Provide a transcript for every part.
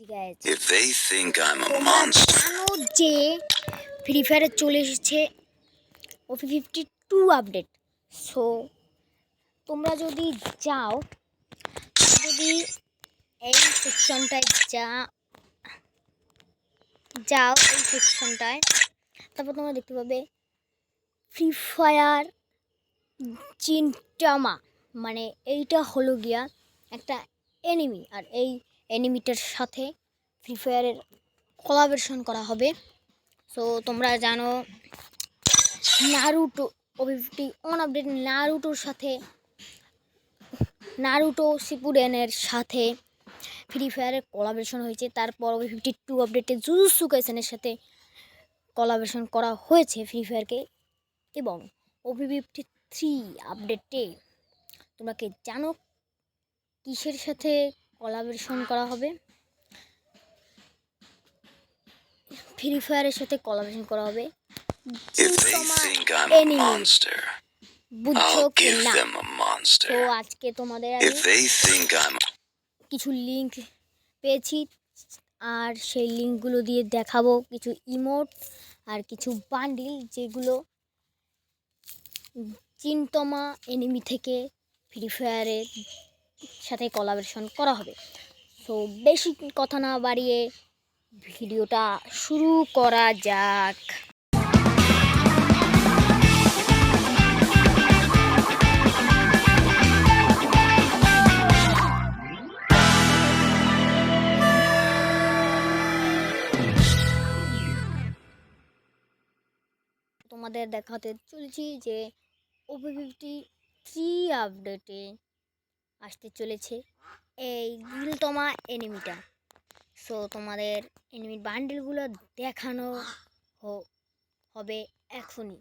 If they think I'm a monster. জানো যে free ফায়ারে চলে এসেছে OP52 আপডেট। সো তোমরা যদি যাও, যদি এই সেকশনটায় যাও এই সেকশনটায়, তারপর তোমরা দেখতে পাবে ফ্রি ফায়ার চিনটামা, মানে এইটা হলো গিয়া একটা এনিমি, আর এই এনিমিটার সাথে ফ্রি ফায়ারের কোলাবোরেশন করা হবে। সো তোমরা জানো নারুটো OP51 আপডেট নারুটো শিপুডেনের সাথে ফ্রি ফায়ারের কোলাবোরেশন হয়েছে। তারপর OP52 আপডেটে জুজুৎসু কাইসেনের সাথে কোলাবোরেশন করা হয়েছে ফ্রি ফায়ারকে। এবং OP53 আপডেটে তোমরা কি জানো কিসের সাথে কোলাবোরেশন করা হবে? ফ্রি ফায়ারের সাথে কোলাবোরেশন করা হবে বুঝছো কি না? তো আজকে তোমাদের কিছু লিঙ্ক পেয়েছি, আর সেই লিঙ্কগুলো দিয়ে দেখাবো কিছু ইমোট আর কিছু বান্ডিল, যেগুলো চিনতমা এনিমি থেকে ফ্রি ফায়ারের সাথে কোলাবোরেশন করা হবে। সো বেশি কথা না বাড়িয়ে ভিডিওটা শুরু করা যাক। তোমাদের দেখাতে চলেছি যে OP53 আপডেটে আসতে চলেছে এই গিলতমা এনিমিটা। সো তোমাদের এনিমির বান্ডেলগুলো দেখানো হবে এখনই।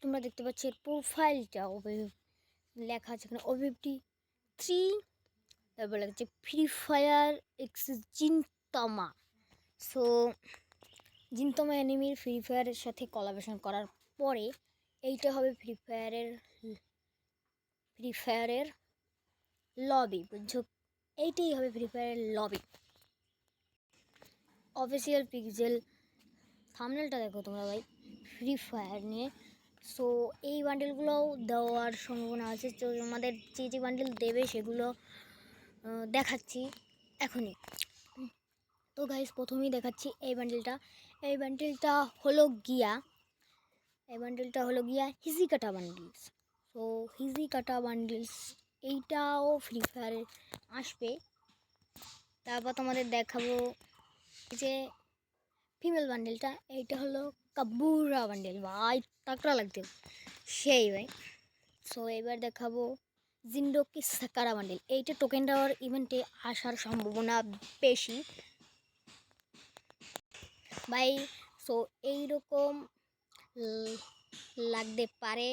তোমরা দেখতে পাচ্ছ এর প্রোফাইলটা লেখা আছে এখানে OP53, তারপর লেখা আছে ফ্রি ফায়ার এক্স জিনতমা। সো জিনতমা এনিমির ফ্রি ফায়ারের সাথে কোলাবোরেশন করার পরে এইটা হবে ফ্রি ফায়ারের লবি, বুঝছো? এইটাই হবে ফ্রি ফায়ারের লবি। অফিসিয়াল পিক্সেল থাম্বনেলটা দেখো তোমরা ভাই, ফ্রি ফায়ার নিয়ে। সো এই বান্ডেলগুলোও দেওয়ার সম্ভাবনা আছে। তো আমাদের যে বান্ডেল দেবে সেগুলো দেখাচ্ছি এখনই। তো গাইস, প্রথমেই দেখাচ্ছি এই বান্ডেলটা হলো গিয়া Hijikata bundles. So Hijikata bundles এইটাও ফ্রি ফায়ারে আসবে। তারপর তোমাদের দেখাবো যে ফিমেল বান্ডেলটা, এইটা হলো কাবুরা বান্ডেল। ভাই তাকড়া লাগছে সেই ভাই। সো এবার দেখাবো জিন্ডোকি সাকারা বান্ডেল। এইটা টোকেন টাওয়ার ইভেন্টে আসার সম্ভাবনা বেশি ভাই। সো এইরকম লাগতে পারে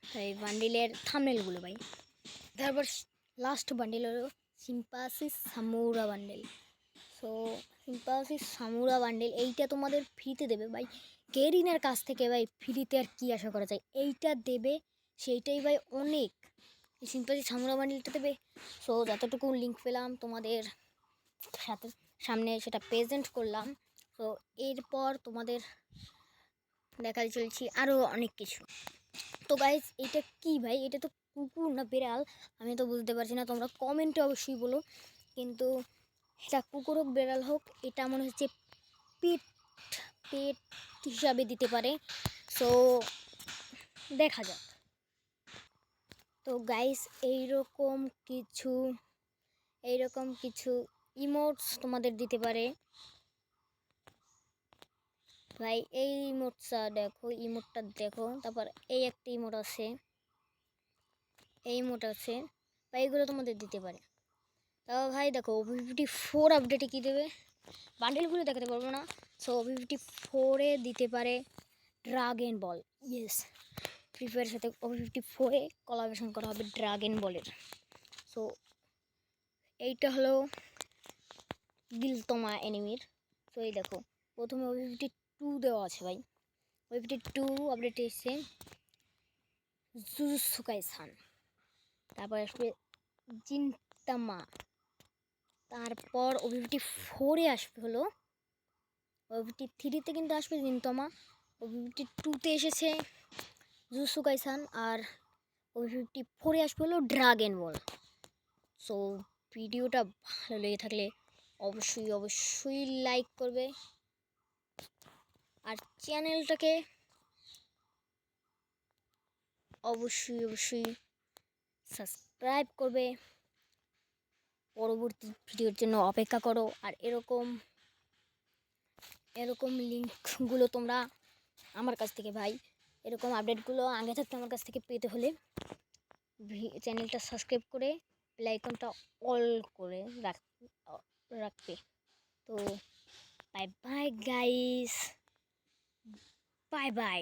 এই বান্ডিলের থাম্বনেলগুলো ভাই। তারপর লাস্ট বান্ডিল হলো সিম্পাসি সামুরা বান্ডেল। সো সিম্পাসি সামুরা বান্ডেল এইটা তোমাদের ফ্রিতে দেবে ভাই। কেরিনের কাছ থেকে ভাই ফ্রিতে আর কি আশা করা যায়, এইটা দেবে সেইটাই ভাই অনেক। এই সিম্পাসি সামুরা বান্ডেলটা দেবে। সো যতটুকু লিঙ্ক পেলাম তোমাদের সামনে সেটা প্রেজেন্ট করলাম। তো এরপর তোমাদের দেখাতে চলছি আরও অনেক কিছু। তো গাইজ, এটা কি ভাই? এটা তো কুকুর না বিড়াল, আমি তো বুঝতে পারছি না, তোমরা কমেন্টে অবশ্যই বলো। কিন্তু এটা কুকুর হোক বিড়াল হোক, এটা মনে হচ্ছে পেট হিসাবে দিতে পারে। সো দেখা যাক। তো গাইজ, এইরকম কিছু ইমোটস তোমাদের দিতে পারে ভাই। এই ইমোটটা দেখো, তারপর এই একটা ইমোট আছে ভাই, এগুলো তোমাদের দিতে পারে। তাও ভাই দেখো OP54 আপডেটে কী দেবে, বান্ডেলগুলো দেখাতে পারবো না। সো OP54-এ দিতে পারে ড্রাগন বল। ইয়েস, ফ্রি ফায়ারের সাথে OP54-এ কোলাবোরেশন করা হবে ড্রাগন বলের। সো এইটা হলো গিলতমা এনিমির। তো এই দেখো, প্রথমে OP52 দেওয়া আছে ভাই। OP52 আপডেটে এসছে জুজুৎসু কাইসেন, তারপর আসবে জিনতামা, তারপর ওবিভিটি 4-এ আসবে হলো, ওবিভিটি 3-তে কিন্তু আসবে জিনতমা, ওবিভিটি 2-তে এসেছে জুজুৎসু কাইসেন, আর ওবিভিটি 4-এ আসবে হলো ড্রাগন বল। সো ভিডিওটা ভালো লেগে থাকলে অবশ্যই অবশ্যই লাইক করবে আর চ্যানেলটাকে অবশ্যই অবশ্যই সাবস্ক্রাইব করবে। পরবর্তী ভিডিওর জন্য অপেক্ষা করো। আর এরকম লিঙ্কগুলো তোমরা আমার কাছ থেকে ভাই, এরকম আপডেটগুলো আগে থাকতে আমার কাছ থেকে পেতে হলে চ্যানেলটা সাবস্ক্রাইব করে বেল আইকনটা অল করে রাখবে। তো bye bye guys, bye bye.